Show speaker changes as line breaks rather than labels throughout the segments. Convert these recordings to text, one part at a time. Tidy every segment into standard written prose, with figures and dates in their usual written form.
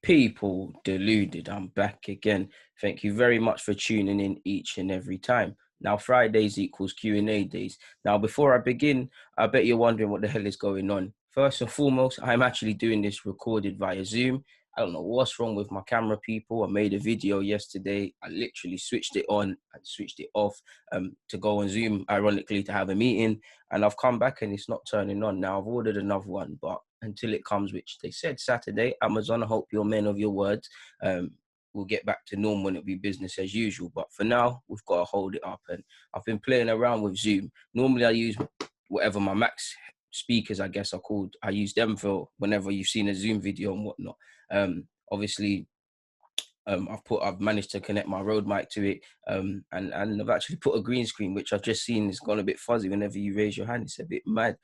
People deluded. I'm back again. Thank you very much for tuning in each and every time. Now, Fridays equals Q&A days. Now, before I begin, I bet you're wondering what the hell is going on. First and foremost, I'm actually doing this recorded via Zoom. I don't know what's wrong with my camera, people. I made a video yesterday. I literally switched it on and switched it off to go on Zoom, ironically, to have a meeting. And I've come back and it's not turning on. Now, I've ordered another one, but until it comes, which they said Saturday, Amazon, I hope you're men of your words. We'll get back to normal when it'll be business as usual. But for now, we've got to hold it up. And I've been playing around with Zoom. Normally, I use whatever my Max speakers, I guess, are called. I use them for whenever you've seen a Zoom video and whatnot. Obviously, I've managed to connect my Rode mic to it, and I've actually put a green screen, which I've just seen is gone a bit fuzzy whenever you raise your hand. It's a bit mad.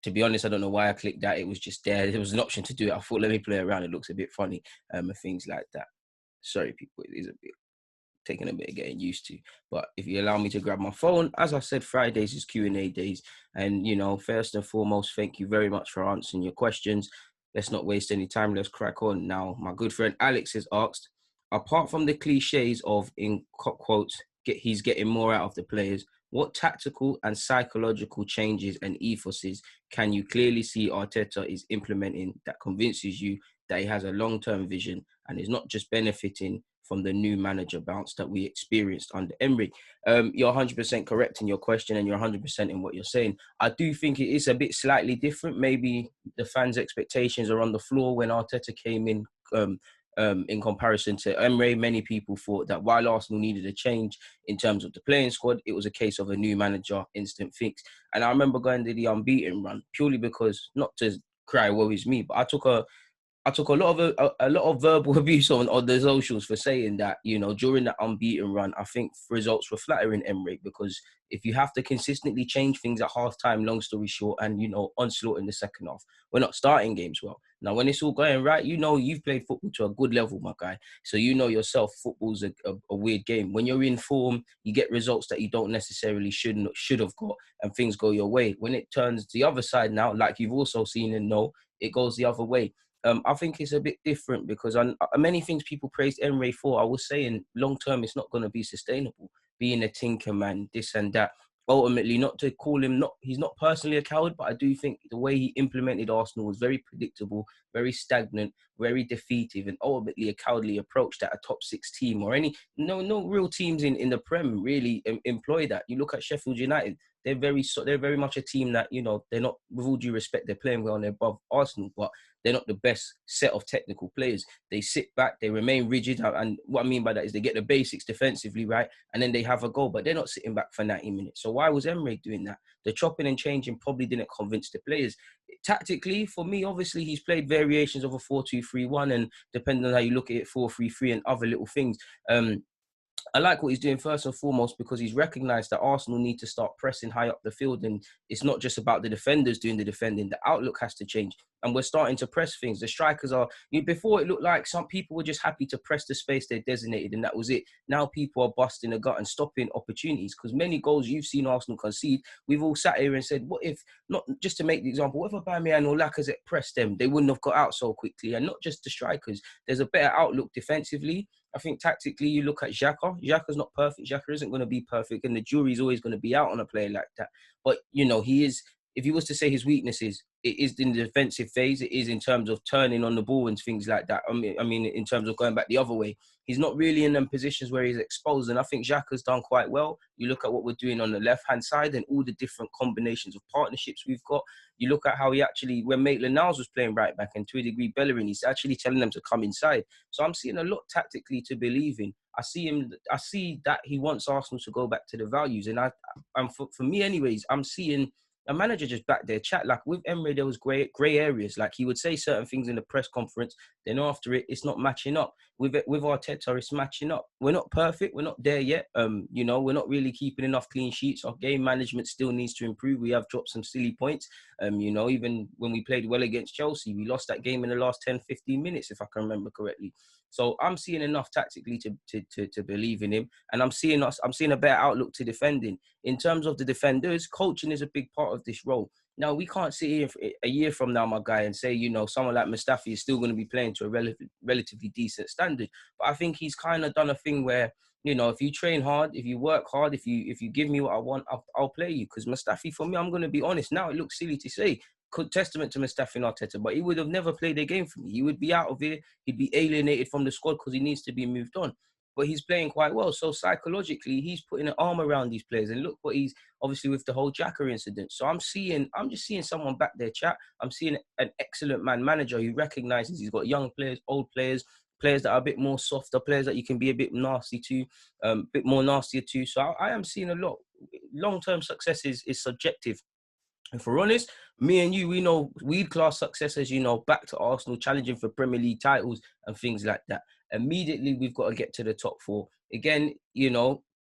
To be honest, I don't know why I clicked that. It was just there. There was an option to do it. I thought, let me play around. It looks a bit funny, and things like that. Sorry, people, it is a bit taking a bit of getting used to. But if you allow me to grab my phone, as I said, Fridays is Q&A days. And, first and foremost, thank you very much for answering your questions. Let's not waste any time. Let's crack on. Now, my good friend Alex has asked, apart from the cliches of, in quotes, he's getting more out of the players, what tactical and psychological changes and ethoses can you clearly see Arteta is implementing that convinces you that he has a long-term vision and is not just benefiting from the new manager bounce that we experienced under Emery? You're 100% correct in your question and you're 100% in what you're saying. I do think it is a bit slightly different. Maybe the fans' expectations are on the floor when Arteta came in comparison to Emery. Many people thought that while Arsenal needed a change in terms of the playing squad, it was a case of a new manager, instant fix. And I remember going to the unbeaten run purely because, not to cry woe is me, but I took a lot of verbal abuse on the socials for saying that, during that unbeaten run, I think results were flattering Emery, because if you have to consistently change things at half-time, long story short, and, onslaught in the second half, we're not starting games well. Now, when it's all going right, you've played football to a good level, my guy. So yourself, football's a weird game. When you're in form, you get results that you don't necessarily should have got, and things go your way. When it turns the other side now, like you've also seen and know, it goes the other way. I think it's a bit different because many things people praised Emery for, I was saying long-term, it's not going to be sustainable. Being a tinker man, this and that. Ultimately, not to call him, he's not personally a coward, but I do think the way he implemented Arsenal was very predictable, very stagnant, very defeative, and ultimately a cowardly approach that a top six team or no real teams in the Prem really employ that. You look at Sheffield United, they're very much a team that, they're not, with all due respect, they're playing well and they're above Arsenal, but they're not the best set of technical players. They sit back, they remain rigid. And what I mean by that is they get the basics defensively right, and then they have a goal, but they're not sitting back for 90 minutes. So why was Emery doing that? The chopping and changing probably didn't convince the players. Tactically, for me, obviously, he's played variations of a 4-2-3-1, and depending on how you look at it, 4-3-3 and other little things. I like what he's doing first and foremost because he's recognised that Arsenal need to start pressing high up the field, and it's not just about the defenders doing the defending. The outlook has to change, and we're starting to press things. The strikers are, before it looked like some people were just happy to press the space they designated and that was it. Now people are busting the gut and stopping opportunities, because many goals you've seen Arsenal concede, we've all sat here and said, what if, not just to make the example, what if Aubameyang or Lacazette pressed them? They wouldn't have got out so quickly. And not just the strikers. There's a better outlook defensively. I think tactically, you look at Xhaka. Xhaka's not perfect. Xhaka isn't going to be perfect, and the jury's always going to be out on a player like that. But, he is, if you was to say his weaknesses, it is in the defensive phase. It is in terms of turning on the ball and things like that. I mean, in terms of going back the other way, he's not really in them positions where he's exposed. And I think Xhaka's done quite well. You look at what we're doing on the left-hand side and all the different combinations of partnerships we've got. You look at how he actually, when MaitlandNiles was playing right back, and to a degree Bellerin, he's actually telling them to come inside. So I'm seeing a lot tactically to believe in. I see that he wants Arsenal to go back to the values. And for me anyways, I'm seeing a manager just back there chat. Like with Emery, there was grey areas. Like he would say certain things in the press conference, then after it, it's not matching up. With Arteta, it's matching up. We're not perfect. We're not there yet. We're not really keeping enough clean sheets. Our game management still needs to improve. We have dropped some silly points. Even when we played well against Chelsea, we lost that game in the last 10, 15 minutes, if I can remember correctly. So I'm seeing enough tactically to believe in him, and I'm seeing a better outlook to defending. In terms of the defenders, coaching is a big part of this role. Now, we can't sit here a year from now, my guy, and say, someone like Mustafi is still going to be playing to a relatively decent standard. But I think he's kind of done a thing where, if you train hard, if you work hard, if you give me what I want, I'll play you. Because Mustafi, for me, I'm going to be honest. Now, it looks silly to say, testament to Mustafi and Arteta, but he would have never played a game for me. He would be out of here. He'd be alienated from the squad because he needs to be moved on. But he's playing quite well. So psychologically, he's putting an arm around these players. And look what he's obviously with the whole Xhaka incident. So I'm just seeing someone back there, chat. I'm seeing an excellent manager who recognizes he's got young players, old players, players that are a bit more softer, players that you can be a bit nasty to, a bit more nastier to. So I am seeing a lot. Long-term success is subjective. If we're honest, me and you, we know we'd class success as, back to Arsenal, challenging for Premier League titles and things like that. Immediately, we've got to get to the top four. Again,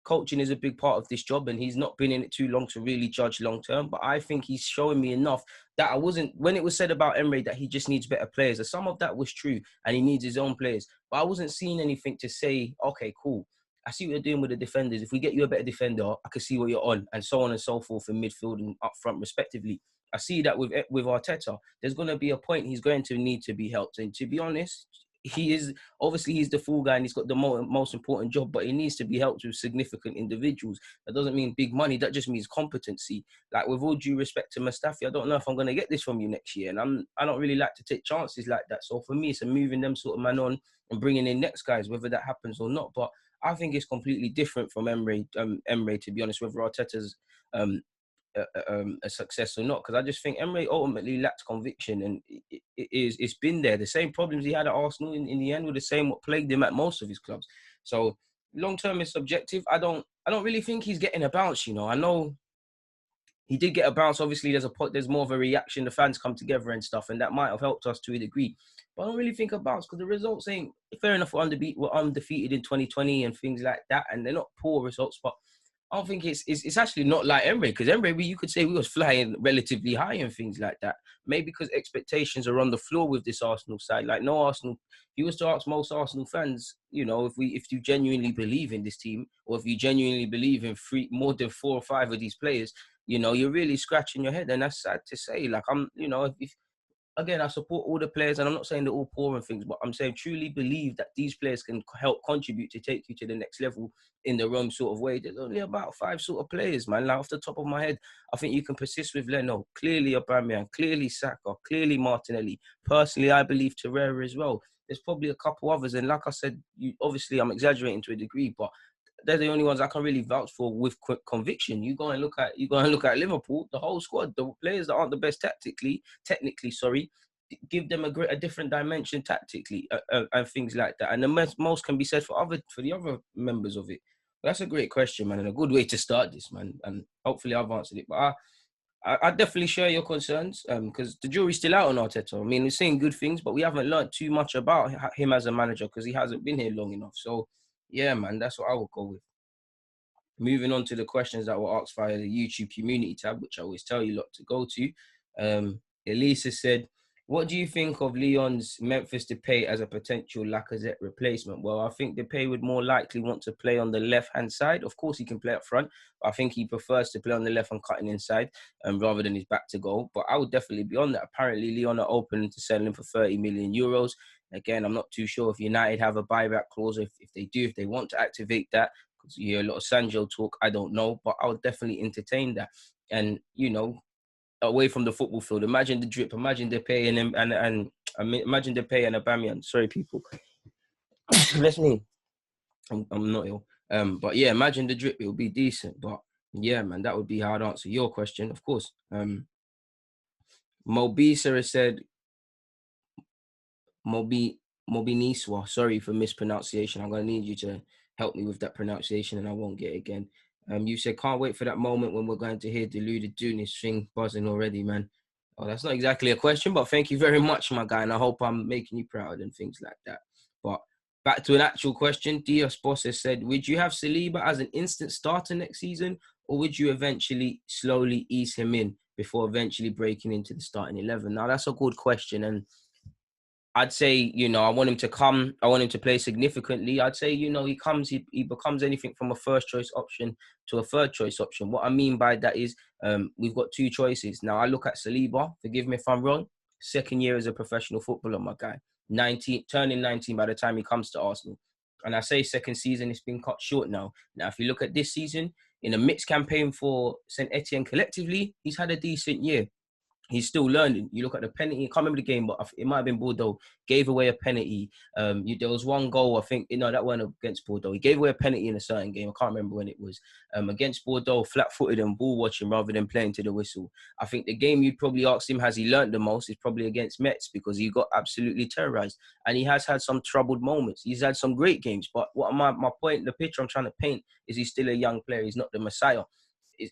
coaching is a big part of this job, and he's not been in it too long to really judge long term. But I think he's showing me enough that when it was said about Emre that he just needs better players, and some of that was true, and he needs his own players. But I wasn't seeing anything to say, okay, cool, I see what you're doing with the defenders. If we get you a better defender, I can see what you're on, and so on and so forth in midfield and up front, respectively. I see that with Arteta. There's going to be a point he's going to need to be helped. And to be honest, he's the full guy and he's got the most important job, but he needs to be helped with significant individuals. That doesn't mean big money. That just means competency. Like, with all due respect to Mustafi, I don't know if I'm going to get this from you next year. And I don't really like to take chances like that. So for me, it's a moving them sort of man on and bringing in next guys, whether that happens or not. But I think it's completely different from Emre, to be honest, whether Arteta's a success or not, because I just think Emre ultimately lacks conviction, and it's been there. The same problems he had at Arsenal in the end were the same what plagued him at most of his clubs. So long term is subjective. I don't really think he's getting a bounce. I know he did get a bounce. Obviously, there's more of a reaction. The fans come together and stuff, and that might have helped us to a degree. But I don't really think a bounce because the results ain't fair enough. We're undefeated in 2020 and things like that, and they're not poor results, but I don't think it's actually not like Emre, because Emre, you could say we was flying relatively high and things like that. Maybe because expectations are on the floor with this Arsenal side. Like, no Arsenal, if you was to ask most Arsenal fans, if you genuinely believe in this team, or if you genuinely believe in more than 4 or 5 of these players, you're really scratching your head, and that's sad to say. Like, again, I support all the players, and I'm not saying they're all poor and things, but I'm saying truly believe that these players can help contribute to take you to the next level in their own sort of way. There's only about 5 sort of players, man. Like, off the top of my head, I think you can persist with Leno, clearly Aubameyang, clearly Saka, clearly Martinelli. Personally, I believe Torreira as well. There's probably a couple others, and like I said, obviously I'm exaggerating to a degree, but they're the only ones I can really vouch for with conviction. You go and look at Liverpool, the whole squad, the players that aren't the best technically, give them a different dimension tactically and things like that. And the most can be said for the other members of it. But that's a great question, man, and a good way to start this, man. And hopefully I've answered it. But I definitely share your concerns because the jury's still out on Arteta. I mean, we're saying good things, but we haven't learned too much about him as a manager because he hasn't been here long enough. So, yeah, man, that's what I would go with. Moving on to the questions that were asked via the YouTube community tab, which I always tell you lot to go to. Elisa said, what do you think of Lyon's Memphis Depay as a potential Lacazette replacement? Well, I think Depay would more likely want to play on the left-hand side. Of course, he can play up front, but I think he prefers to play on the left and cutting inside rather than his back to goal. But I would definitely be on that. Apparently, Lyon are open to selling him for 30 million euros. Again, I'm not too sure if United have a buyback clause. If they do, if they want to activate that, because you hear a lot of Sancho talk, I don't know, but I would definitely entertain that. And, away from the football field, imagine the drip, imagine Depay and imagine Depay and Aubameyang. Sorry, people. Bless me. I'm not ill. But yeah, imagine the drip, it'll be decent. But yeah, man, that would be how I'd answer your question, of course. Mobisa has said, Mobiniswa, sorry for mispronunciation. I'm going to need you to help me with that pronunciation and I won't get it again. You said, can't wait for that moment when we're going to hear Deluded doing his thing, buzzing already, man. Oh, that's not exactly a question, but thank you very much, my guy. And I hope I'm making you proud and things like that. But back to an actual question. Diaz Boss has said, would you have Saliba as an instant starter next season, or would you eventually slowly ease him in before eventually breaking into the starting 11? Now, that's a good question. And I'd say, you know, I want him to come. I want him to play significantly. I'd say, you know, he becomes anything from a first choice option to a third choice option. What I mean by that is, we've got two choices. Now, I look at Saliba, forgive me if I'm wrong, second year as a professional footballer, my guy. 19, turning 19 by the time he comes to Arsenal. And I say second season, it's been cut short now. Now, if you look at this season, in a mixed campaign for St. Etienne collectively, he's had a decent year. He's still learning. You look at the penalty. I can't remember the game, but it might have been Bordeaux. Gave away a penalty. There was one goal, I think, that wasn't against Bordeaux. He gave away a penalty in a certain game. I can't remember when it was. Against Bordeaux, flat-footed and ball watching rather than playing to the whistle. I think the game you'd probably ask him, has he learned the most, is probably against Metz, because he got absolutely terrorized. And he has had some troubled moments. He's had some great games. But what my point, the picture I'm trying to paint is he's still a young player. He's not the Messiah.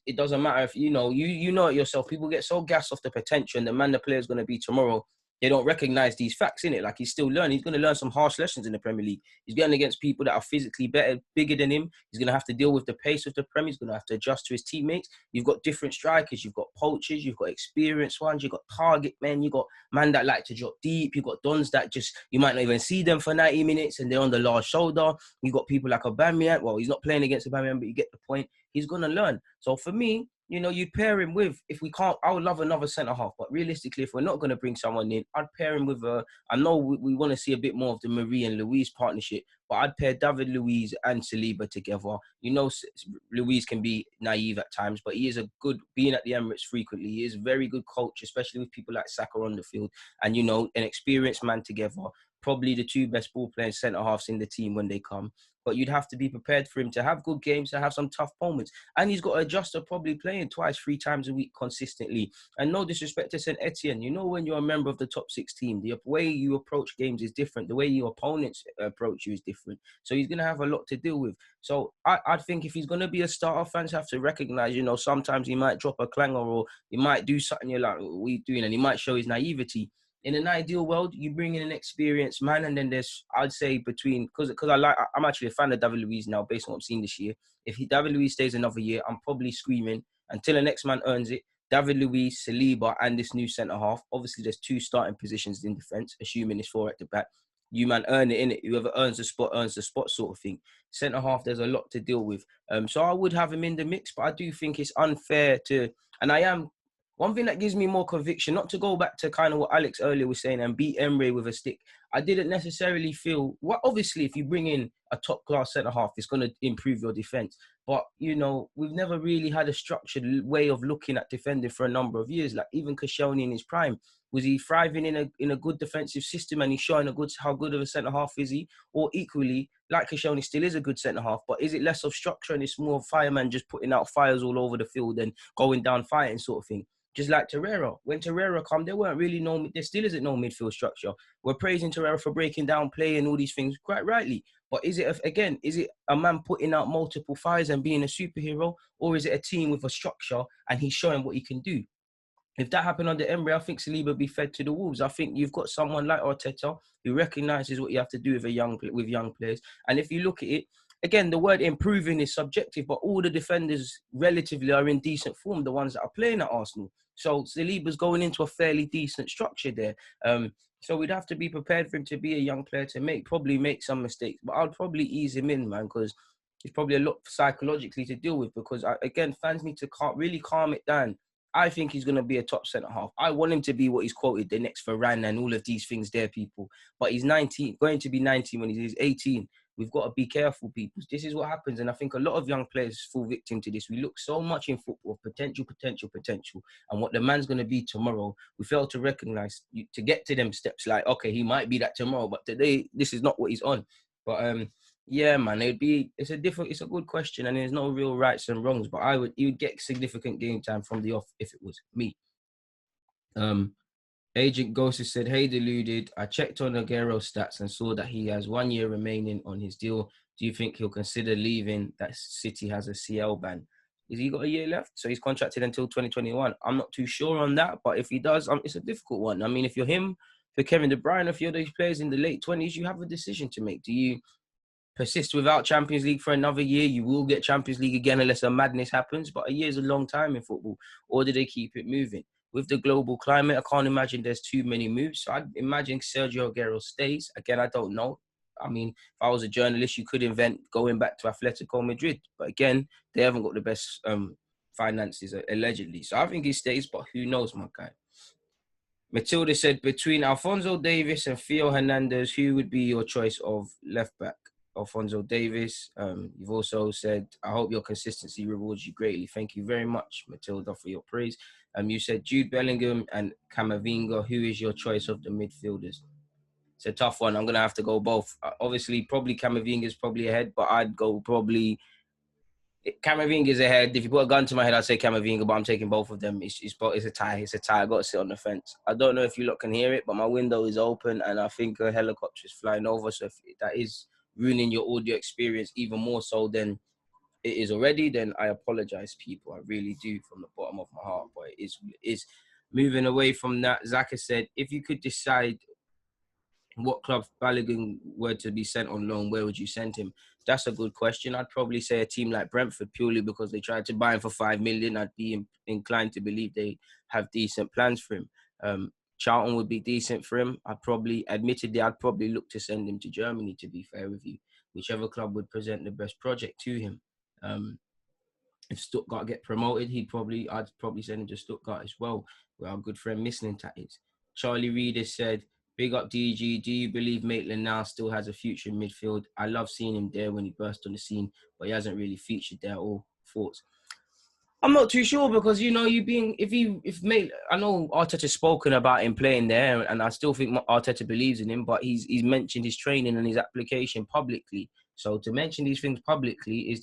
It doesn't matter if, you know it yourself. People get so gassed off the potential and the man the player is going to be tomorrow. They don't recognize these facts in it. Like, he's still learning. He's going to learn some harsh lessons in the Premier League. He's going against people that are physically better, bigger than him. He's going to have to deal with the pace of the Premier. He's going to have to adjust to his teammates. You've got different strikers. You've got poachers. You've got experienced ones. You've got target men. You've got man that like to drop deep. You've got dons that just, you might not even see them for 90 minutes and they're on the large shoulder. You've got people like Aubameyang. Well, he's not playing against Aubameyang, but you get the point. He's going to learn. So for me, you know, you pair him with, if we can't, I would love another centre-half, but realistically, if we're not going to bring someone in, I'd pair him with I know we want to see a bit more of the Marie and Louise partnership, but I'd pair David Luiz and Saliba together. You know, Luiz can be naive at times, but he is a good, being at the Emirates frequently, he is a very good coach, especially with people like Saka on the field, and, you know, an experienced man together. Probably the two best ball-playing centre-halves in the team when they come. But you'd have to be prepared for him to have good games, to have some tough moments. And he's got to adjust to probably playing twice, 3 times a week consistently. And no disrespect to St. Etienne, you know, when you're a member of the top 6 team, the way you approach games is different. The way your opponents approach you is different. So he's going to have a lot to deal with. So I think if he's going to be a starter, fans have to recognize, you know, sometimes he might drop a clanger or he might do something you're like, what are you doing? And he might show his naivety. In an ideal world, you bring in an experienced man, and then there's, I'd say, between, because I'm actually a fan of David Luiz now, based on what I'm seeing this year. If David Luiz stays another year, I'm probably screaming until the next man earns it. David Luiz, Saliba, and this new centre half. Obviously, there's 2 starting positions in defence, assuming it's 4 at the back. You man earn it in it. Whoever earns the spot, sort of thing. Centre half, there's a lot to deal with. So I would have him in the mix, but I do think it's unfair to, and I am. One thing that gives me more conviction, not to go back to kind of what Alex earlier was saying and beat Emre with a stick, I didn't necessarily feel, well, obviously, if you bring in a top-class centre-half, it's going to improve your defence. But, you know, we've never really had a structured way of looking at defending for a number of years. Like, even Koscielny in his prime, was he thriving in a good defensive system and he's showing how good of a centre-half is he? Or equally, like Koscielny still is a good centre-half, but is it less of structure and it's more fireman just putting out fires all over the field and going down fighting sort of thing? Just like Torreira. When Torreira come, there still isn't no midfield structure. We're praising Torreira for breaking down play and all these things, quite rightly. But is it a man putting out multiple fires and being a superhero? Or is it a team with a structure and he's showing what he can do? If that happened under Emery, I think Saliba would be fed to the wolves. I think you've got someone like Arteta who recognises what you have to do with young players. And if you look at it, again, the word improving is subjective, but all the defenders relatively are in decent form, the ones that are playing at Arsenal. So Saliba's going into a fairly decent structure there. So we'd have to be prepared for him to be a young player to probably make some mistakes. But I'd probably ease him in, man, because it's probably a lot psychologically to deal with, because, again, fans need to really calm it down. I think he's going to be a top centre-half. I want him to be what he's quoted, the next Varane and all of these things there, people. But he's 19, going to be 19 when he's 18. We've got to be careful, people. This is what happens. And I think a lot of young players fall victim to this. We look so much in football, potential. And what the man's going to be tomorrow, we fail to recognise, to get to them steps like, okay, he might be that tomorrow, but today, this is not what he's on. But yeah, man, it's a good question, and there's no real rights and wrongs, but he would get significant game time from the off if it was me. Agent Ghost has said, hey, Deluded, I checked on Aguero's stats and saw that he has 1 year remaining on his deal. Do you think he'll consider leaving? That City has a CL ban. Has he got a year left? So he's contracted until 2021. I'm not too sure on that, but if he does, it's a difficult one. I mean, if you're him, for Kevin De Bruyne, if you're those players in the late 20s, you have a decision to make. Do you persist without Champions League for another year? You will get Champions League again unless a madness happens, but a year is a long time in football. Or do they keep it moving? with the global climate, I can't imagine there's too many moves. So I'd imagine Sergio Aguero stays. Again, I don't know. I mean, if I was a journalist, you could invent going back to Atletico Madrid. But again, they haven't got the best finances, allegedly. So I think he stays, but who knows, my guy. Matilda said, between Alphonso Davies and Theo Hernandez, who would be your choice of left back? Alphonso Davies. You've also said, I hope your consistency rewards you greatly. Thank you very much, Matilda, for your praise. You said Jude Bellingham and Camavinga. Who is your choice of the midfielders? It's a tough one. I'm going to have to go both. Obviously, probably Camavinga is probably ahead, but I'd go probably... Camavinga is ahead. If you put a gun to my head, I'd say Camavinga, but I'm taking both of them. It's a tie. It's a tie. I got to sit on the fence. I don't know if you lot can hear it, but my window is open, and I think a helicopter is flying over. So if that is ruining your audio experience even more so than it is already, then I apologize, people. I really do from the bottom of my heart. But it is. Moving away from that, Zaka said, if you could decide what club Balogun were to be sent on loan, where would you send him? That's a good question. I'd probably say a team like Brentford, purely because they tried to buy him for 5 million. I'd be inclined to believe they have decent plans for him. Charlton would be decent for him. I'd probably look to send him to Germany, to be fair with you. Whichever club would present the best project to him. If Stuttgart get promoted, I'd probably send him to Stuttgart as well, where our good friend Mislintat is. Charlie Reader said, big up DG. Do you believe Maitland-Niles still has a future in midfield? I love seeing him there when he burst on the scene, but he hasn't really featured there. All thoughts? I'm not too sure because, I know Arteta's spoken about him playing there, and I still think Arteta believes in him, but he's mentioned his training and his application publicly. So to mention these things publicly,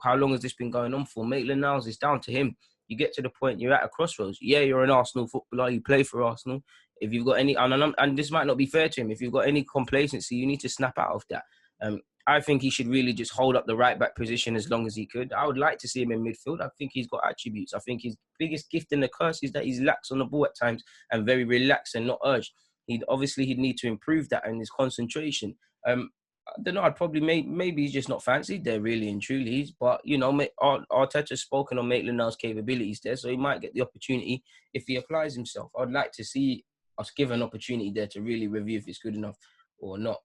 how long has this been going on for? Maitland-Niles, it's down to him. You get to the point, you're at a crossroads. Yeah, you're an Arsenal footballer, you play for Arsenal. If you've got any, and this might not be fair to him, if you've got any complacency, you need to snap out of that. I think he should really just hold up the right-back position as long as he could. I would like to see him in midfield. I think he's got attributes. I think his biggest gift and the curse is that he's lax on the ball at times and very relaxed and not urged. He'd need to improve that and his concentration. I don't know. I'd probably maybe he's just not fancied there, really and truly. But Arteta's spoken on Maitland-Niles' capabilities there, so he might get the opportunity if he applies himself. I'd like to see us give an opportunity there to really review if it's good enough or not.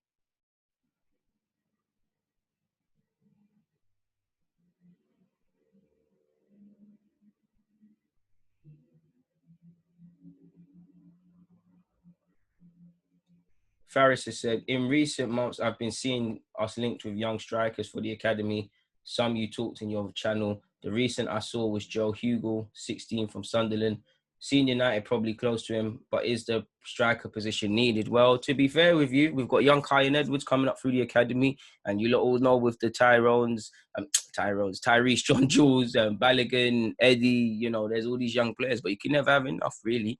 Faris has said, in recent months, I've been seeing us linked with young strikers for the academy. Some you talked in your channel. The recent I saw was Joe Hugill, 16 from Sunderland. Seen United probably close to him, but is the striker position needed? Well, to be fair with you, we've got young Kyan Edwards coming up through the academy, and you lot all know with the Tyrese, John Jules, Balogun, Eddie, there's all these young players, but you can never have enough, really.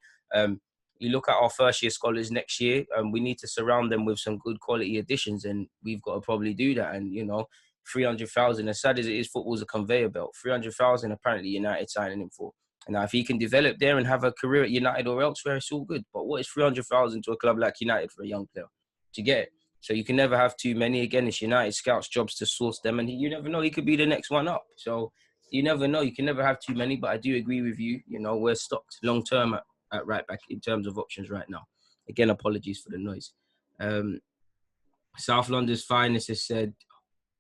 You look at our first-year scholars next year, and we need to surround them with some good quality additions, and we've got to probably do that. And, 300,000, as sad as it is, football's a conveyor belt. 300,000 apparently United signing him for. And now, if he can develop there and have a career at United or elsewhere, it's all good. But what is 300,000 to a club like United for a young player? To get it. So you can never have too many. Again, it's United scouts' jobs to source them, and you never know, he could be the next one up. So you never know. You can never have too many, but I do agree with you. We're stocked long-term at right back in terms of options right now. Again, apologies for the noise. South London's Finest has said,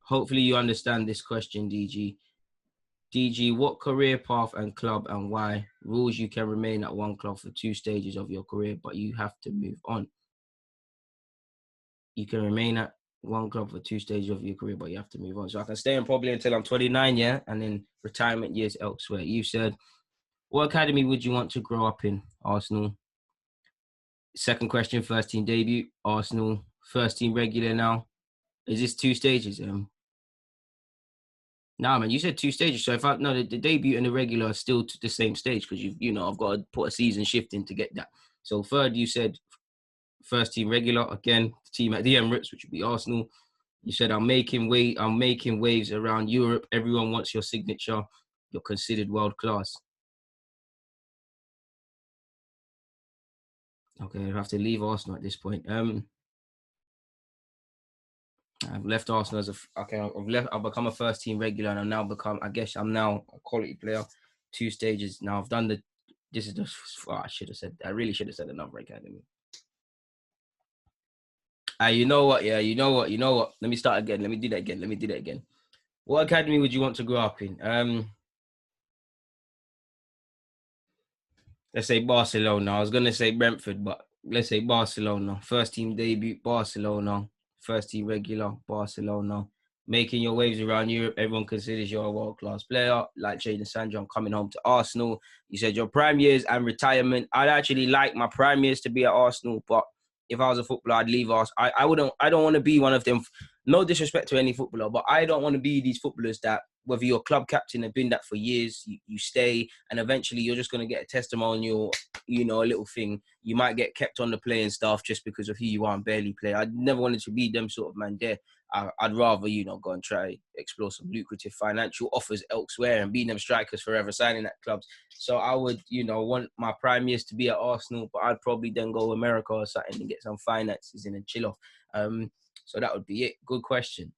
hopefully you understand this question, DG. DG, what career path and club and why? Rules you can remain at one club for 2 stages of your career, but you have to move on. You can remain at one club for 2 stages of your career, but you have to move on. So I can stay in probably until I'm 29, yeah? And then retirement years elsewhere. You said, what academy would you want to grow up in? Arsenal. Second question, first team debut. Arsenal. First team regular now. Is this 2 stages? Nah, man, you said 2 stages. So the debut and the regular are still to the same stage because I've got to put a season shift in to get that. So third, you said first team regular again, team at the Emirates, which would be Arsenal. You said I'm making waves around Europe. Everyone wants your signature. You're considered world class. Okay, I'll have to leave Arsenal at this point. I've left Arsenal I've become a first team regular, and I'm now a quality player. 2 stages. Now I've done the This is just, I really should have said another academy. You know what? Yeah, you know what? Let me start again. Let me do that again. What academy would you want to grow up in? Let's say Barcelona. I was gonna say Brentford, but let's say Barcelona. First team debut, Barcelona. First team regular, Barcelona. Making your waves around Europe, everyone considers you're a world-class player. Like Jadon Sancho, I'm coming home to Arsenal. You said your prime years and retirement. I'd actually like my prime years to be at Arsenal, but if I was a footballer, I'd leave Arsenal. I don't want to be one of them. No disrespect to any footballer, but I don't want to be these footballers that, whether you're club captain and been that for years, you stay, and eventually you're just going to get a testimonial, a little thing. You might get kept on the playing staff just because of who you are and barely play. I never wanted to be them sort of man there. I'd rather, go and try explore some lucrative financial offers elsewhere and be them strikers forever, signing at clubs. So I would, want my prime years to be at Arsenal, but I'd probably then go to America or something and get some finances in and chill off. So that would be it. Good question.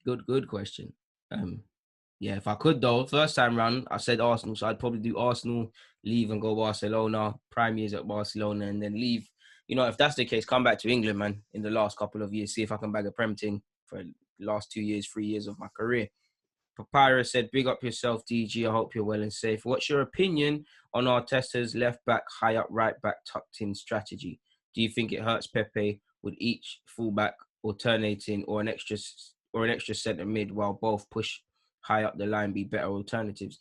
Good question. Yeah, if I could though, first time round, I said Arsenal, so I'd probably do Arsenal, leave and go Barcelona, prime years at Barcelona, and then leave. If that's the case, come back to England, man, in the last couple of years, see if I can bag a Prem thing for the last 2 years, 3 years of my career. Papyrus said, big up yourself, DG. I hope you're well and safe. What's your opinion on Arteta's left back, high up, right back, tucked in strategy? Do you think it hurts Pepe with each fullback alternating or an extra centre mid while both push high up the line be better alternatives?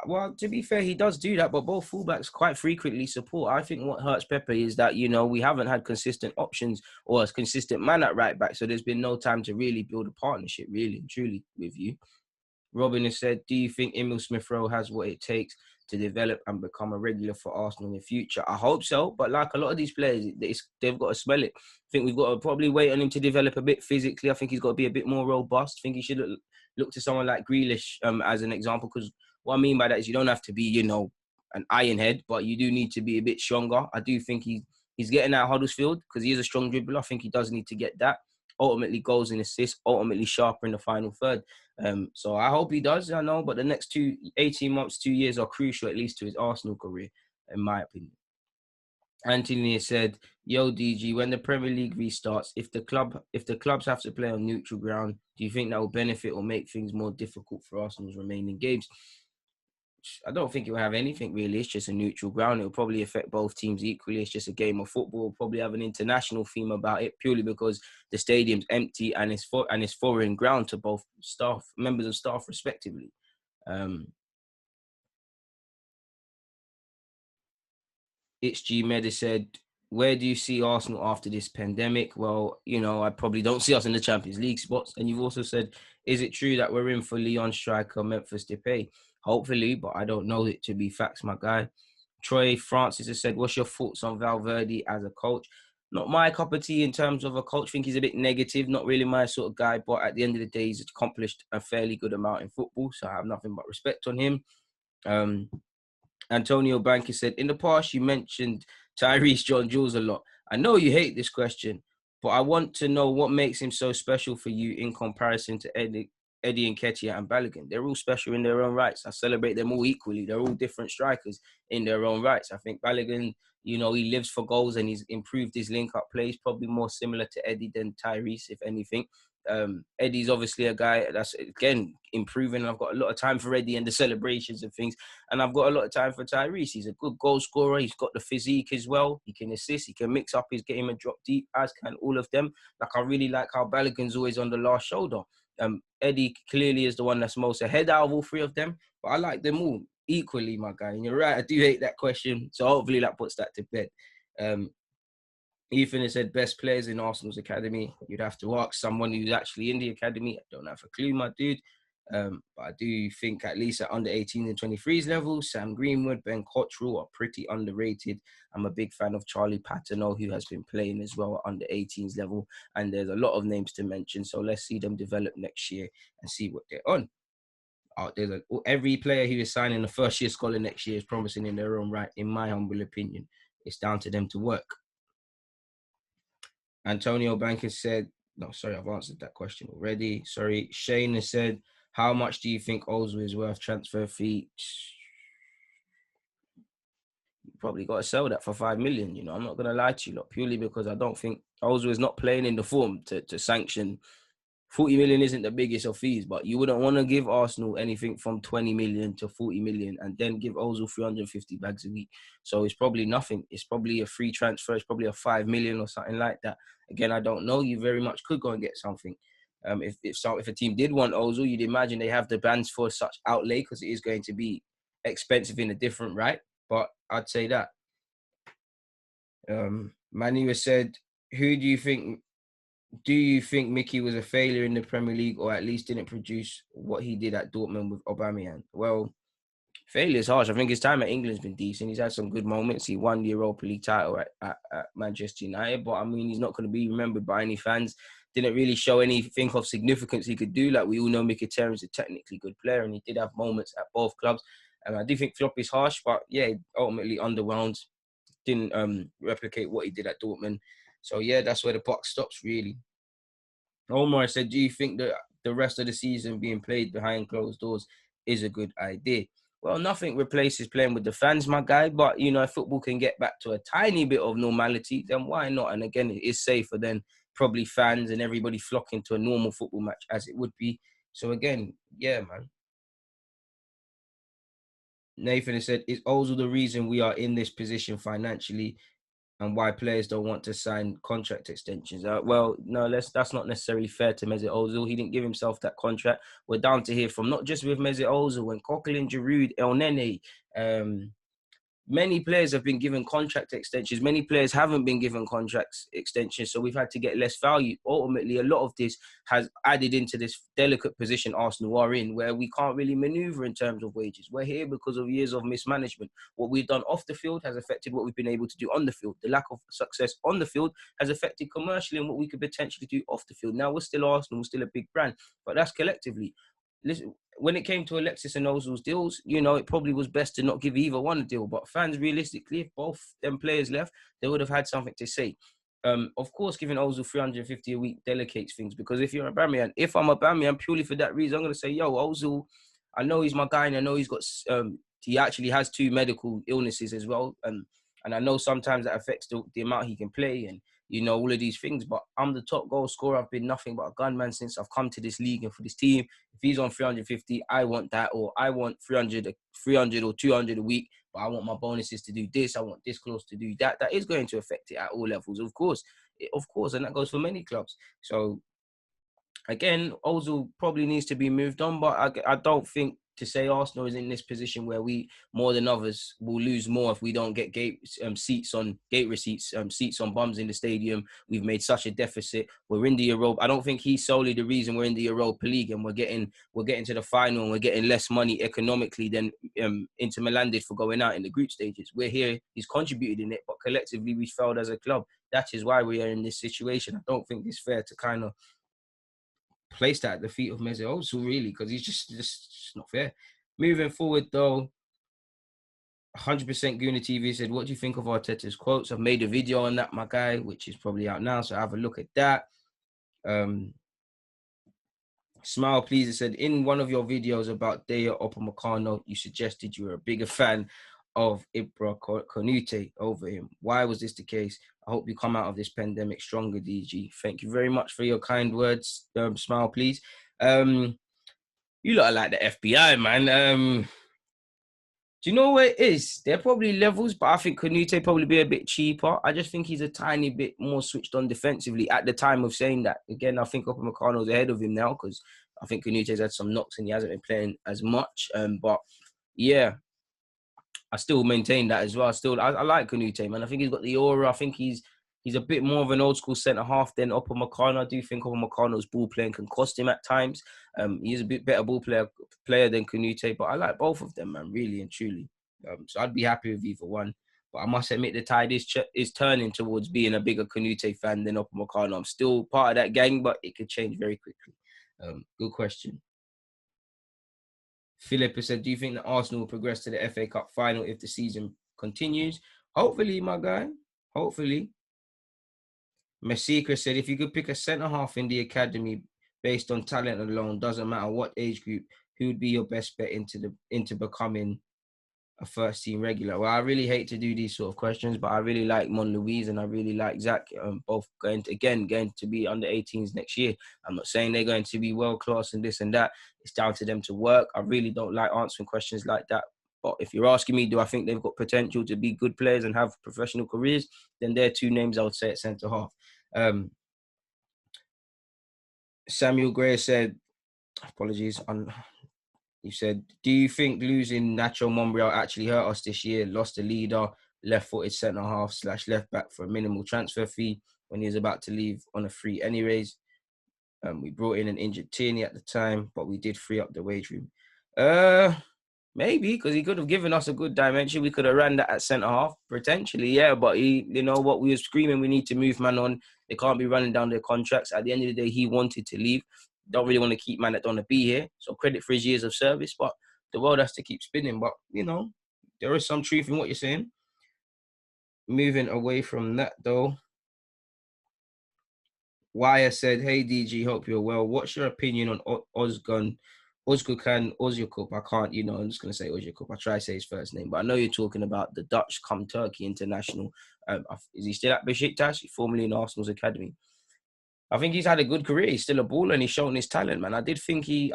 Well, to be fair, he does do that, but both fullbacks quite frequently support. I think what hurts Pepe is that, we haven't had consistent options or a consistent man at right back, so there's been no time to really build a partnership, really and truly, with you. Robin has said, do you think Emil Smith-Rowe has what it takes to develop and become a regular for Arsenal in the future? I hope so, but like a lot of these players, they've got to smell it. I think we've got to probably wait on him to develop a bit physically. I think he's got to be a bit more robust. I think he should look to someone like Grealish as an example, because what I mean by that is you don't have to be, an iron head, but you do need to be a bit stronger. I do think he's getting out of Huddersfield because he is a strong dribbler. I think he does need to get that. Ultimately goals and assists, ultimately sharper in the final third. So I hope he does, I know, but the next 18 months, 2 years are crucial, at least to his Arsenal career, in my opinion. Anthony said, yo, DG, when the Premier League restarts, if the clubs have to play on neutral ground, do you think that will benefit or make things more difficult for Arsenal's remaining games? I don't think it will have anything really. It's just a neutral ground. It will probably affect both teams equally. It's just a game of football. We'll probably have an international theme about it purely because the stadium's empty and it's foreign ground to both members of staff respectively. It's G Medi said, where do you see Arsenal after this pandemic? Well, I probably don't see us in the Champions League spots. And you've also said, is it true that we're in for Leon striker Memphis Depay? Hopefully, but I don't know it to be facts, my guy. Troy Francis has said, what's your thoughts on Valverde as a coach? Not my cup of tea in terms of a coach. I think he's a bit negative, not really my sort of guy. But at the end of the day, he's accomplished a fairly good amount in football. So I have nothing but respect on him. Antonio Banker said, in the past, you mentioned Tyrese John Jules a lot. I know you hate this question, but I want to know what makes him so special for you in comparison to Eddie Nketiah and Balogun. They're all special in their own rights. I celebrate them all equally. They're all different strikers in their own rights. I think Balogun, he lives for goals and he's improved his link-up play. He's probably more similar to Eddie than Tyrese, if anything. Eddie's obviously a guy that's, again, improving. I've got a lot of time for Eddie and the celebrations and things. And I've got a lot of time for Tyrese. He's a good goal scorer. He's got the physique as well. He can assist. He can mix up his game and drop deep, as can all of them. Like, I really like how Balogun's always on the last shoulder. Eddie clearly is the one that's most ahead out of all three of them. But I like them all equally, my guy. And you're right, I do hate that question. So hopefully that puts that to bed. Ethan has said, best players in Arsenal's academy. You'd have to ask someone who's actually in the academy. I don't have a clue, my dude. But I do think at least at under 18 and 23s level, Sam Greenwood, Ben Cottrell are pretty underrated. I'm a big fan of Charlie Patino, who has been playing as well at under 18s level. And there's a lot of names to mention. So let's see them develop next year and see what they're on. Every player who is signing a first-year scholar next year is promising in their own right, in my humble opinion. It's down to them to work. Antonio Bankers said, no, sorry, I've answered that question already. Sorry. Shane has said, how much do you think Ozil is worth transfer fee? probably got to sell that for 5 million. You know, I'm not going to lie to you, lot, purely because I don't think Ozil is not playing in the form to sanction. 40 million isn't the biggest of fees, but you wouldn't want to give Arsenal anything from 20 million to 40 million and then give Ozil 350 bags a week. So it's probably nothing. It's probably a free transfer. It's probably a 5 million or something like that. Again, I don't know. You very much could go and get something. If a team did want Ozil, you'd imagine they have the bands for such outlay because it is going to be expensive in a different right. But I'd say that. Manu has said, do you think Mickey was a failure in the Premier League or at least didn't produce what he did at Dortmund with Aubameyang? Well, failure is harsh. I think his time at England's been decent. He's had some good moments. He won the Europa League title at Manchester United, but I mean, he's not going to be remembered by any fans. Didn't really show anything of significance he could do. Like we all know, Mikel Arteta is a technically good player, and he did have moments at both clubs. And I do think flop is harsh, but yeah, ultimately underwhelmed. Didn't replicate what he did at Dortmund. So yeah, that's where the buck stops really. Omar said, do you think that the rest of the season being played behind closed doors is a good idea? Well, nothing replaces playing with the fans, my guy. But, you know, if football can get back to a tiny bit of normality, then why not? And again, it is safer than probably fans and everybody flocking to a normal football match as it would be. So again, yeah, man. Nathan has said, is Ozil the reason we are in this position financially and why players don't want to sign contract extensions? Well, no, that's not necessarily fair to Mesut Ozil. He didn't give himself that contract. We're down to hear from not just with Mesut Ozil, and Coquelin, Giroud, El Nene, many players have been given contract extensions. Many players haven't been given contract extensions, so we've had to get less value. Ultimately, a lot of this has added into this delicate position Arsenal are in, where we can't really manoeuvre in terms of wages. We're here because of years of mismanagement. What we've done off the field has affected what we've been able to do on the field. The lack of success on the field has affected commercially and what we could potentially do off the field. Now, we're still Arsenal, we're still a big brand, but that's collectively. Listen, when it came to Alexis and Ozil's deals, you know, it probably was best to not give either one a deal. But fans, realistically, if both them players left, they would have had something to say. Of course, giving Ozil 350 a week delicates things, because if you're if I'm Aubameyang, purely for that reason, I'm going to say, yo, Ozil, I know he's my guy, and I know he's got, he actually has 2 medical illnesses as well. And I know sometimes that affects the amount he can play and, you know, all of these things. But I'm the top goal scorer. I've been nothing but a gunman since I've come to this league and for this team. If he's on 350, I want that, or I want 300 or 200 a week, but I want my bonuses to do this. I want this clause to do that. That is going to affect it at all levels, of course. And that goes for many clubs. So, again, Ozil probably needs to be moved on, but I don't think to say Arsenal is in this position where we, more than others, will lose more if we don't get seats on bums in the stadium. We've made such a deficit. We're in the Europa. I don't think he's solely the reason we're in the Europa League and we're getting to the final and we're getting less money economically than Inter Milan did for going out in the group stages. We're here. He's contributed in it, but collectively we failed as a club. That is why we are in this situation. I don't think it's fair to kind of place that at the feet of Mesut Ozil, really, because he's just not fair. Moving forward, though, 100% Gooner TV said, what do you think of Arteta's quotes? I've made a video on that, my guy, which is probably out now, so have a look at that. Smile, please. It said, in one of your videos about Daya Upamecano, you suggested you were a bigger fan of Ibra Konute over him. Why was this the case? I hope you come out of this pandemic stronger, DG. Thank you very much for your kind words. Smile, please. You lot are like the FBI, man. Do you know where it is? They're probably levels, but I think Konute probably be a bit cheaper. I just think he's a tiny bit more switched on defensively at the time of saying that. Again, I think Upamecano's ahead of him now because I think Konute's had some knocks and he hasn't been playing as much. But yeah, I still maintain that as well. I like Konute, man. I think he's got the aura. I think he's a bit more of an old school centre half than Upamecano. I do think Upamecano's ball playing can cost him at times. He's a bit better ball player than Konute, but I like both of them, man, really and truly. So I'd be happy with either one. But I must admit the tide is turning towards being a bigger Konute fan than Upamecano. I'm still part of that gang, but it could change very quickly. Good question. Philip has said, do you think that Arsenal will progress to the FA Cup final if the season continues? Hopefully, my guy. Hopefully. Masika said, if you could pick a centre-half in the academy based on talent alone, doesn't matter what age group, who would be your best bet into becoming a first team regular? Well, I really hate to do these sort of questions, but I really like Mon Louise and I really like Zach. Both going to be under 18s next year. I'm not saying they're going to be world class and this and that. It's down to them to work. I really don't like answering questions like that. But if you're asking me, do I think they've got potential to be good players and have professional careers? Then they're two names I would say at centre half. Samuel Gray said, apologies, you said, do you think losing Nacho Monreal actually hurt us this year? Lost a leader, left-footed centre-half / left-back for a minimal transfer fee when he was about to leave on a free anyways. We brought in an injured Tierney at the time, but we did free up the wage room. Maybe, because he could have given us a good dimension. We could have ran that at centre-half, potentially, yeah. But you know what? We were screaming we need to move man on. They can't be running down their contracts. At the end of the day, he wanted to leave. Don't really want to keep man that don't want to be here. So credit for his years of service, but the world has to keep spinning. But, there is some truth in what you're saying. Moving away from that, though. Wire said, hey, DG, hope you're well. What's your opinion on Ozan Ozyakup? I can't, I'm just going to say Ozyakup. I try to say his first name, but I know you're talking about the Dutch come Turkey international. Is he still at Besiktas, formerly in Arsenal's academy? I think he's had a good career. He's still a baller and he's shown his talent, man. I did think he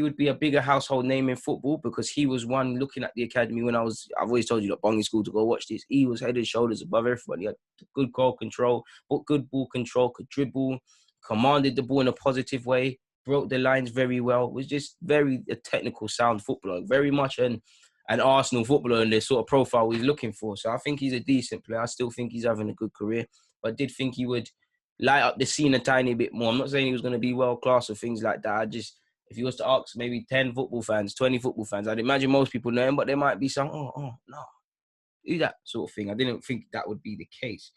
would be a bigger household name in football because he was one looking at the academy when I've always told you that Bongie School to go watch this. He was head and shoulders above everyone. He had good goal control, good ball control, could dribble, commanded the ball in a positive way, broke the lines very well, was just very a technical sound footballer, very much an Arsenal footballer and the sort of profile he's looking for. So I think he's a decent player. I still think he's having a good career, but I did think he would light up the scene a tiny bit more. I'm not saying he was going to be world class or things like that. If you was to ask maybe 10 football fans, 20 football fans, I'd imagine most people know him, but there might be some, no, do that sort of thing. I didn't think that would be the case.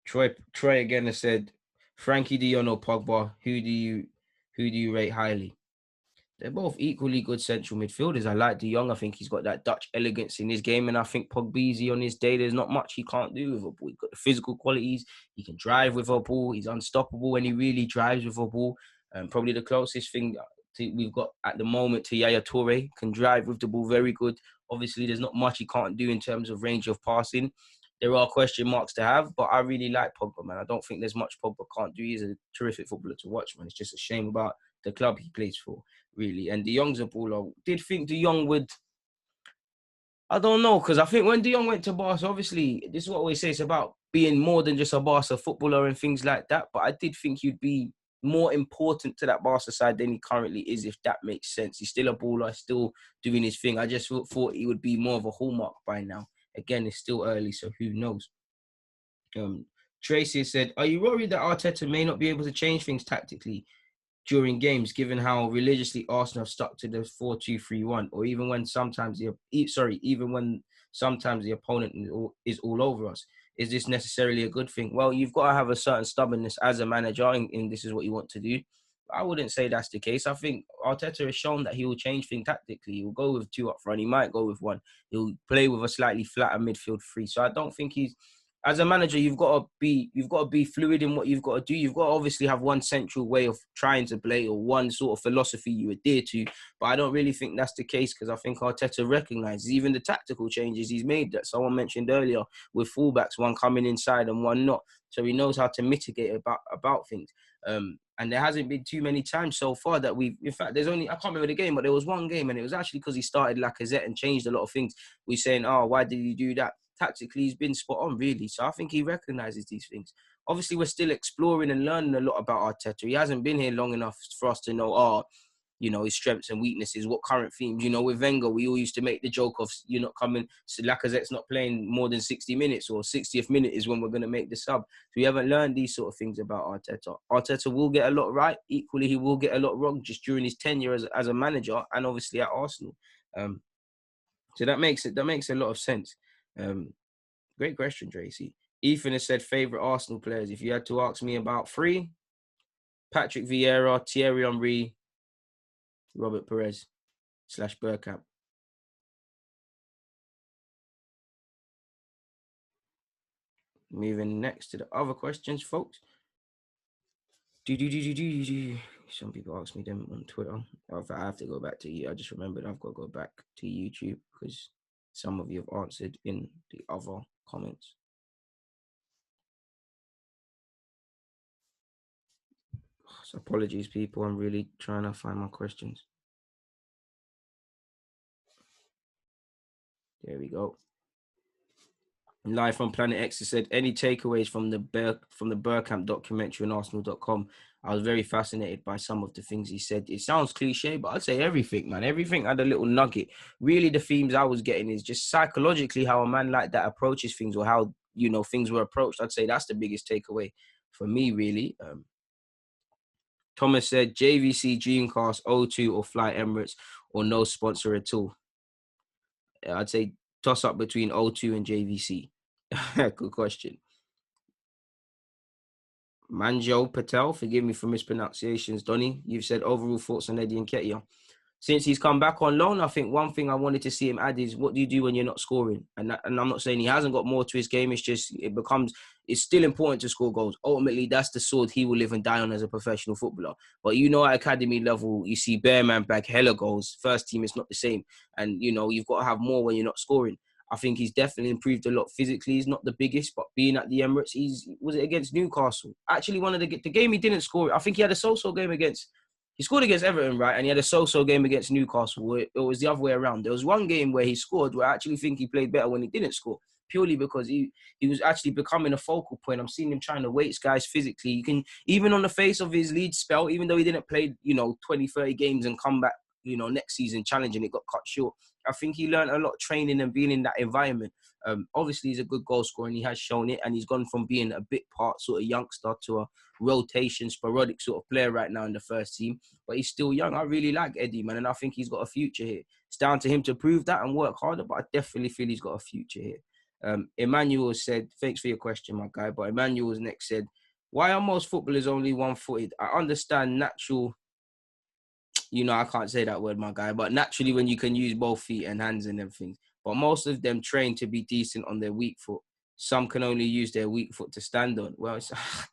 Troy again has said, Frankie de Jong or Pogba, who do you rate highly? They're both equally good central midfielders. I like De Jong. I think he's got that Dutch elegance in his game. And I think Pogba on his day, there's not much he can't do with a ball. He's got the physical qualities. He can drive with a ball. He's unstoppable when he really drives with a ball. Probably the closest thing we've got at the moment to Yaya Toure. Can drive with the ball very good. Obviously, there's not much he can't do in terms of range of passing. There are question marks to have, but I really like Pogba, man. I don't think there's much Pogba can't do. He's a terrific footballer to watch, man. It's just a shame about the club he plays for, really. And De Jong's a baller. Did think De Jong would, I don't know, because I think when De Jong went to Barca, obviously, this is what we say, it's about being more than just a Barca footballer and things like that. But I did think he'd be more important to that Barca side than he currently is, if that makes sense. He's still a baller, still doing his thing. I just thought he would be more of a hallmark by now. Again, it's still early, so who knows? Tracy said, are you worried that Arteta may not be able to change things tactically during games, given how religiously Arsenal have stuck to the 4-2-3-1, or even when sometimes the opponent is all over us? Is this necessarily a good thing? Well, you've got to have a certain stubbornness as a manager, and this is what you want to do. I wouldn't say that's the case. I think Arteta has shown that he will change things tactically. He'll go with two up front. He might go with one. He'll play with a slightly flatter midfield three. So I don't think as a manager, you've got to be fluid in what you've got to do. You've got to obviously have one central way of trying to play or one sort of philosophy you adhere to. But I don't really think that's the case, because I think Arteta recognises even the tactical changes he's made that someone mentioned earlier with fullbacks, one coming inside and one not. So he knows how to mitigate about things. And there hasn't been too many times so far that in fact, there's only, I can't remember the game, but there was one game, and it was actually because he started Lacazette and changed a lot of things. We're saying, why did he do that? Tactically, he's been spot on, really. So I think he recognises these things. Obviously, we're still exploring and learning a lot about Arteta. He hasn't been here long enough for us to know, his strengths and weaknesses, what current themes. With Wenger, we all used to make the joke of, you're not coming, so Lacazette's not playing more than 60 minutes, or 60th minute is when we're going to make the sub. So we haven't learned these sort of things about Arteta. Arteta will get a lot right. Equally, he will get a lot wrong just during his tenure as a manager, and obviously at Arsenal. So that makes a lot of sense. Great question, Tracy. Ethan has said favourite Arsenal players. If you had to ask me about three, Patrick Vieira, Thierry Henry, Robert Perez / Bergkamp. Moving next to the other questions, folks. Some people ask me them on Twitter. If I have to go back to you, I just remembered I've got to go back to YouTube because some of you have answered in the other comments. So apologies, people. I'm really trying to find my questions. There we go. Live from Planet X said, any takeaways from the Bergkamp documentary on Arsenal.com? I was very fascinated by some of the things he said. It sounds cliche, but I'd say everything, man. Everything had a little nugget. Really, the themes I was getting is just psychologically how a man like that approaches things, or how, you know, things were approached. I'd say that's the biggest takeaway for me, really. Thomas said, JVC, Dreamcast, O2, or Fly Emirates, or no sponsor at all. I'd say toss up between O2 and JVC. Good question. Manjo Patel, forgive me for mispronunciations. Donny, you've said overall thoughts on Eddie Nketiah. Since he's come back on loan, I think one thing I wanted to see him add is, what do you do when you're not scoring? And I'm not saying he hasn't got more to his game. It's just, it's still important to score goals. Ultimately, that's the sword he will live and die on as a professional footballer. But, you know, at academy level, you see Bearman bag hella goals. First team is not the same. And, you know, you've got to have more when you're not scoring. I think he's definitely improved a lot physically. He's not the biggest, but being at the Emirates, was it against Newcastle? Actually, one of the game he didn't score. I think he had a so-so game against... He scored against Everton, right? And he had a so-so game against Newcastle. It was the other way around. There was one game where he scored where I actually think he played better when he didn't score, purely because he was actually becoming a focal point. I'm seeing him trying to weight guys physically. You can, even on the face of his lead spell, even though he didn't play, 20, 30 games and come back, next season challenging, it got cut short. I think he learned a lot training and being in that environment. Obviously, he's a good goal scorer and he has shown it. And he's gone from being a bit part sort of youngster to a rotation, sporadic sort of player right now in the first team. But he's still young. I really like Eddie, man. And I think he's got a future here. It's down to him to prove that and work harder. But I definitely feel he's got a future here. Emmanuel said, thanks for your question, my guy. But Emmanuel's next said, why are most footballers only one-footed? I understand natural... I can't say that word, my guy, but naturally when you can use both feet and hands and everything. But most of them train to be decent on their weak foot. Some can only use their weak foot to stand on. Well,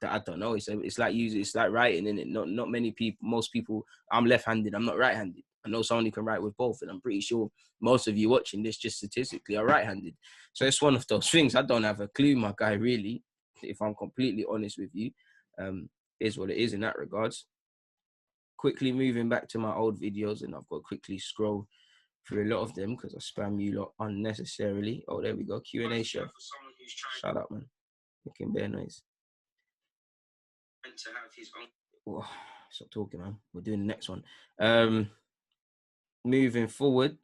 I don't know. It's like writing, isn't it? Not many people, most people, I'm left-handed, I'm not right-handed. I know someone who can write with both, and I'm pretty sure most of you watching this just statistically are right-handed. So it's one of those things. I don't have a clue, my guy, really, if I'm completely honest with you. Is what it is in that regards. Quickly moving back to my old videos, and I've got to quickly scroll through a lot of them because I spam you lot unnecessarily. Oh, there we go. Q&A show. Shut up, man. Making bare noise. Oh, stop talking, man. We're doing the next one. Moving forward.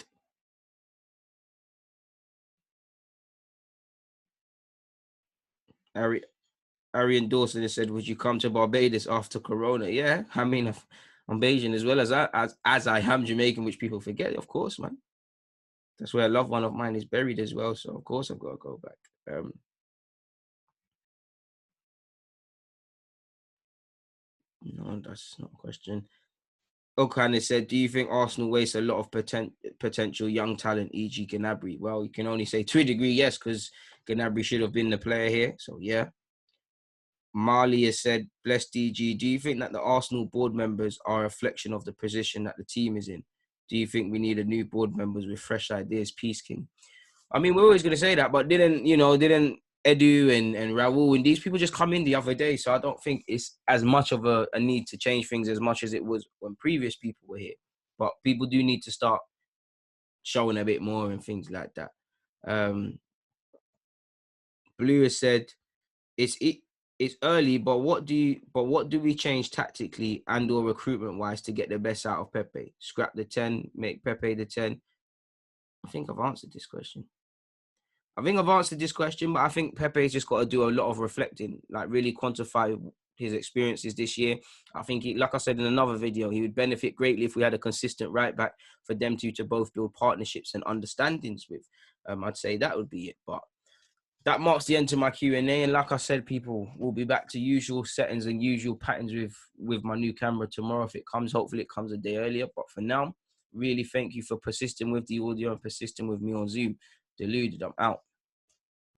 Arian Dawson has said, would you come to Barbados after Corona? Yeah, I mean, I'm Bayesian as well as I am Jamaican, which people forget, of course, man. That's where a loved one of mine is buried as well. So, of course, I've got to go back. No, that's not a question. O'Connor said, do you think Arsenal wastes a lot of potential young talent, e.g. Gnabry? Well, you can only say to a degree, yes, because Gnabry should have been the player here. So, yeah. Marley has said, bless DG, do you think that the Arsenal board members are a reflection of the position that the team is in? Do you think we need a new board members with fresh ideas? Peace King. I mean, we're always going to say that, but didn't Edu and Raul and these people just come in the other day? So I don't think it's as much of a need to change things as much as it was when previous people were here. But people do need to start showing a bit more and things like that. Blue has said, it's early, but what do we change tactically and or recruitment wise to get the best out of Pepe? Scrap the 10, make Pepe the 10. I think I've answered this question. But I think Pepe's just got to do a lot of reflecting, like really quantify his experiences this year. I think, like I said in another video, he would benefit greatly if we had a consistent right back for them to both build partnerships and understandings with. I'd say that would be it. But that marks the end to my Q&A. And like I said, people, will be back to usual settings and usual patterns with my new camera tomorrow. If it comes, hopefully it comes a day earlier. But for now, really thank you for persisting with the audio and persisting with me on Zoom. Deluded, I'm out.